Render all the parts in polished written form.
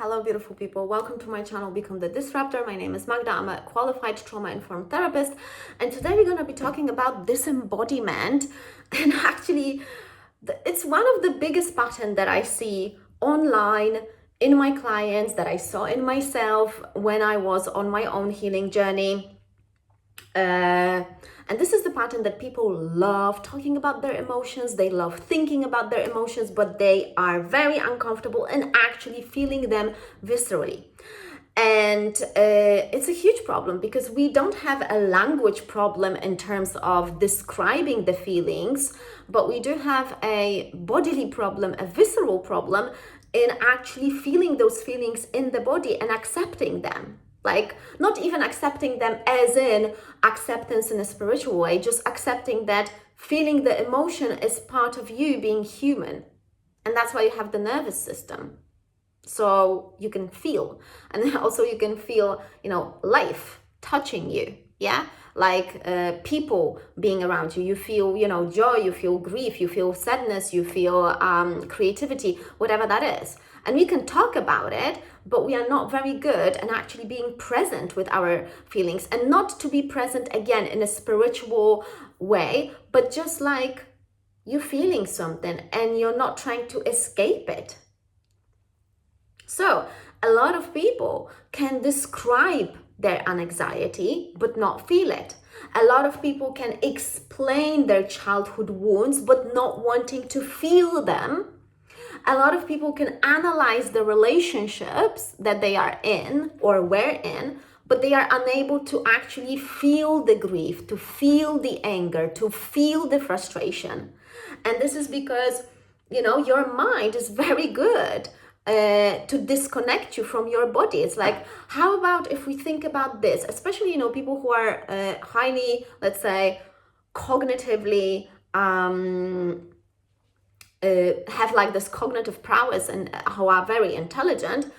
Hello, beautiful people. Welcome to my channel, Become the Disruptor. My name is Magda. I'm a qualified trauma-informed therapist. And today we're going to be talking about disembodiment. And actually, it's one of the biggest patterns that I see online in my clients, that I saw in myself when I was on my own healing journey. And this is the pattern that people love talking about their emotions, they love thinking about their emotions, but they are very uncomfortable in actually feeling them viscerally. And it's a huge problem because we don't have a language problem in terms of describing the feelings, but we do have a bodily problem, a visceral problem in actually feeling those feelings in the body and accepting them. Like, not even accepting them as in acceptance in a spiritual way, just accepting that feeling the emotion is part of you being human. And that's why you have the nervous system. So you can feel. And then also you can feel, life touching you. Yeah? Like people being around you. You feel, joy, you feel grief, you feel sadness, you feel creativity, whatever that is. And we can talk about it, but we are not very good at actually being present with our feelings, and not to be present again in a spiritual way, but just like you're feeling something and you're not trying to escape it. So a lot of people can describe their anxiety but not feel it. A lot of people can explain their childhood wounds but not wanting to feel them. A lot of people can analyze the relationships that they are in or were in, but they are unable to actually feel the grief, to feel the anger, to feel the frustration. And this is because, your mind is very good to disconnect you from your body. It's like, how about if we think about this, especially, people who are highly, let's say, cognitively, have like this cognitive prowess and who are very intelligent.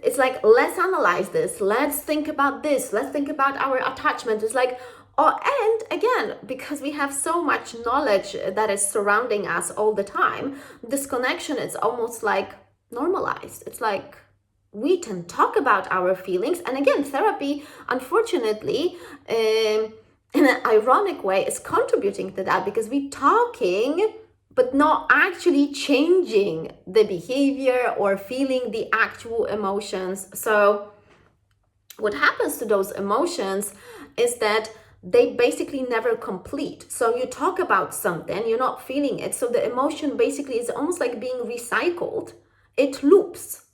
It's like, let's analyze this, let's think about this, let's think about our attachment. It's like, and again, because we have so much knowledge that is surrounding us all the time, this connection is almost like normalized. It's like we can talk about our feelings. And again, therapy, unfortunately, in an ironic way, is contributing to that, because we're talking but not actually changing the behavior or feeling the actual emotions. So what happens to those emotions is that they basically never complete. So you talk about something, you're not feeling it. So the emotion basically is almost like being recycled. It loops.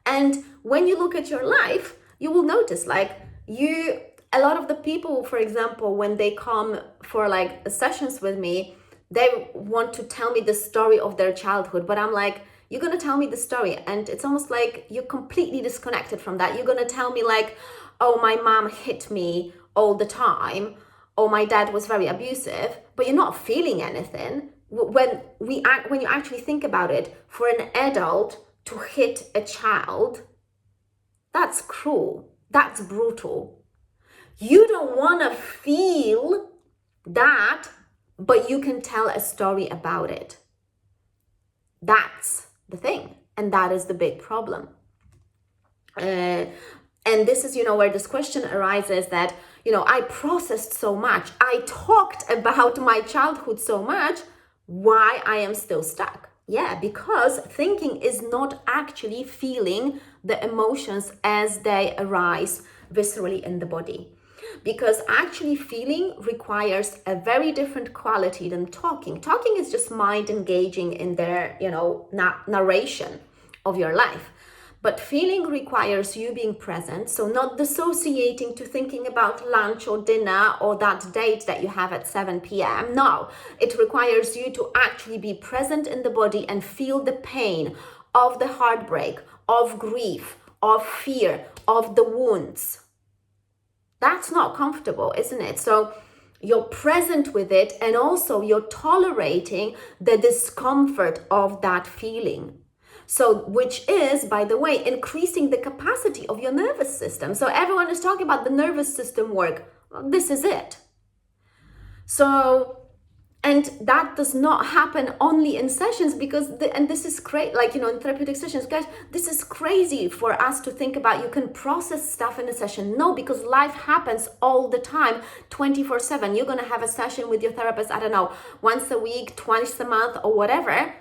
And when you look at your life, you will notice a lot of the people, for example, when they come for like sessions with me, they want to tell me the story of their childhood, but I'm like, you're going to tell me the story. And it's almost like you're completely disconnected from that. You're going to tell me like, oh, my mom hit me all the time, or my dad was very abusive, but you're not feeling anything. When you actually think about it, for an adult to hit a child, that's cruel. That's brutal. You don't want to feel that, but you can tell a story about it. That's the thing. And that is the big problem. And this is, where this question arises that, I processed so much. I talked about my childhood so much. Why I am still stuck? Yeah, because thinking is not actually feeling the emotions as they arise viscerally in the body. Because actually feeling requires a very different quality than talking. Talking is just mind engaging in their, narration of your life. But feeling requires you being present, so not dissociating to thinking about lunch or dinner or that date that you have at 7 p.m. No, it requires you to actually be present in the body and feel the pain of the heartbreak, of grief, of fear, of the wounds. That's not comfortable, isn't it? So you're present with it, and also you're tolerating the discomfort of that feeling. So, which is, by the way, increasing the capacity of your nervous system. So everyone is talking about the nervous system work. Well, this is it. So And that does not happen only in sessions, because and this is great, like, in therapeutic sessions, guys, this is crazy for us to think about. You can process stuff in a session. No, because life happens all the time, 24/7. You're gonna have a session with your therapist, I don't know, once a week, twice a month, or whatever.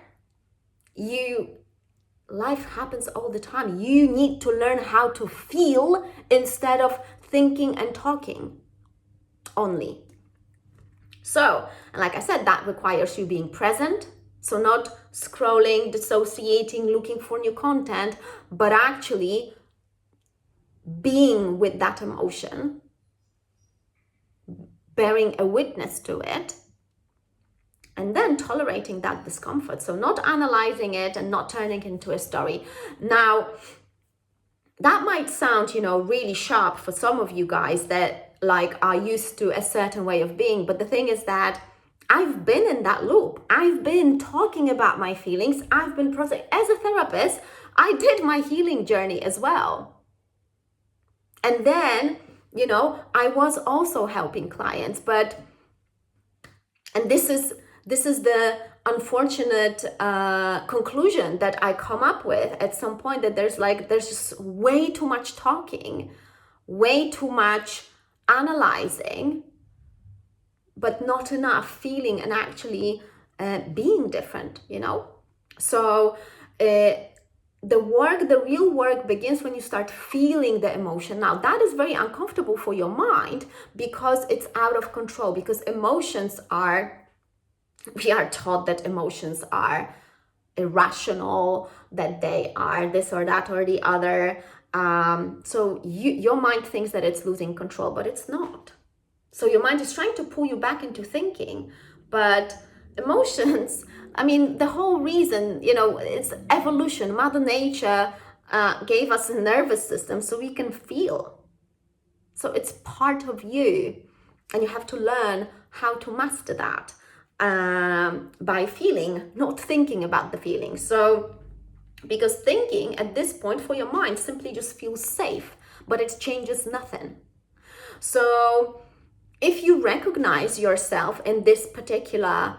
Life happens all the time. You need to learn how to feel instead of thinking and talking only. So, and like I said, that requires you being present. So not scrolling, dissociating, looking for new content, but actually being with that emotion, bearing a witness to it, and then tolerating that discomfort. So not analyzing it and not turning it into a story. Now, that might sound, really sharp for some of you guys that like are used to a certain way of being. But the thing is that I've been in that loop. I've been talking about my feelings. I've been processing. As a therapist, I did my healing journey as well. And then, I was also helping clients. And this is the unfortunate conclusion that I come up with at some point, that there's just way too much talking, way too much analyzing, but not enough feeling and actually being different, So the real work begins when you start feeling the emotion. Now, that is very uncomfortable for your mind because it's out of control, because we are taught that emotions are irrational, that they are this or that or the other. So your mind thinks that it's losing control, but it's not. So your mind is trying to pull you back into thinking. But emotions, the whole reason, it's evolution. Mother Nature gave us a nervous system so we can feel. So it's part of you. And you have to learn how to master that. By feeling, not thinking about the feeling. So, because thinking at this point for your mind simply just feels safe, but it changes nothing. So, if you recognize yourself in this particular,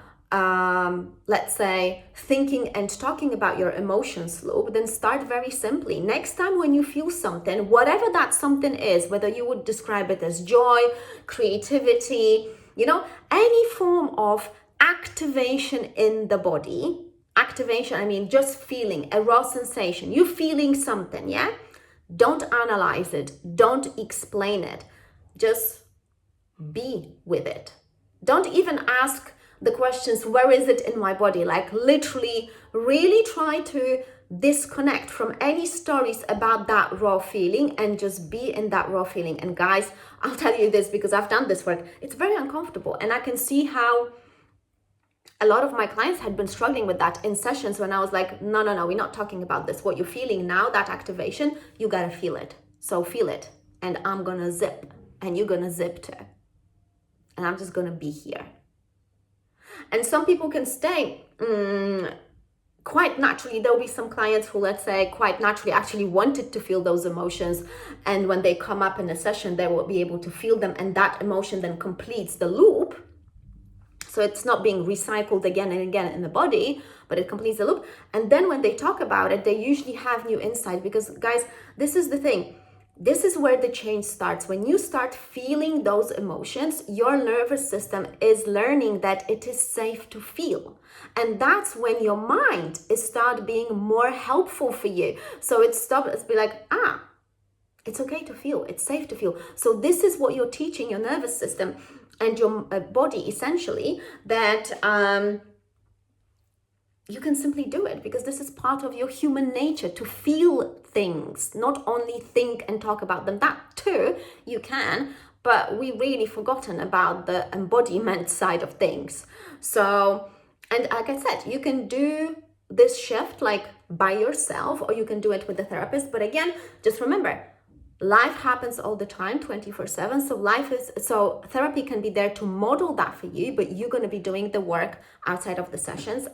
let's say, thinking and talking about your emotions loop, then start very simply. Next time when you feel something, whatever that something is, whether you would describe it as joy, creativity, any form of activation in the body. Activation, just feeling, a raw sensation. You're feeling something, yeah? Don't analyze it. Don't explain it. Just be with it. Don't even ask the questions, where is it in my body? Like literally, really try to disconnect from any stories about that raw feeling and just be in that raw feeling. And guys, I'll tell you this because I've done this work. It's very uncomfortable. And I can see how a lot of my clients had been struggling with that in sessions when I was like, no, we're not talking about this. What you're feeling now, that activation, you gotta feel it. So feel it. And I'm gonna zip. And you're gonna zip too. And I'm just gonna be here. And some people can stay quite naturally. There'll be some clients who, let's say, quite naturally actually wanted to feel those emotions. And when they come up in a session, they will be able to feel them. And that emotion then completes the loop. So it's not being recycled again and again in the body, but it completes the loop. And then when they talk about it, they usually have new insight, because guys, this is the thing. This is where the change starts. When you start feeling those emotions, your nervous system is learning that it is safe to feel. And that's when your mind is start being more helpful for you. So it's be like, it's okay to feel, it's safe to feel. So this is what you're teaching your nervous system and your body, essentially, that you can simply do it, because this is part of your human nature to feel things, not only think and talk about them. That too, you can, but we really forgotten about the embodiment side of things. So, and like I said, you can do this shift like by yourself, or you can do it with a therapist. But again, just remember, life happens all the time, 24/7. So therapy can be there to model that for you, but you're going to be doing the work outside of the sessions.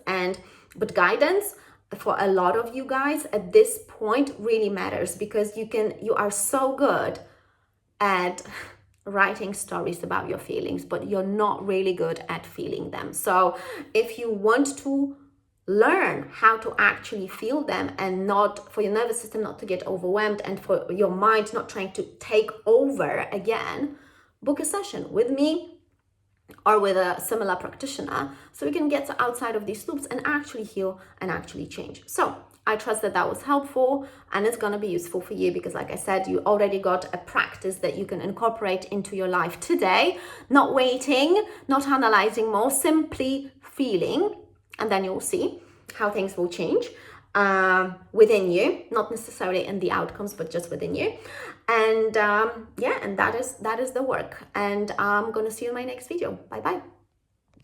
But guidance for a lot of you guys at this point really matters, because you are so good at writing stories about your feelings, but you're not really good at feeling them. So if you want to learn how to actually feel them, and not for your nervous system not to get overwhelmed, and for your mind not trying to take over again, book a session with me or with a similar practitioner, so we can get outside of these loops and actually heal and actually change. So I trust that that was helpful, and it's going to be useful for you, because like I said, you already got a practice that you can incorporate into your life today, not waiting, not analyzing more, simply feeling, and then you'll see how things will change within you, not necessarily in the outcomes, but just within you. And yeah, and that is the work. And I'm gonna see you in my next video. Bye bye.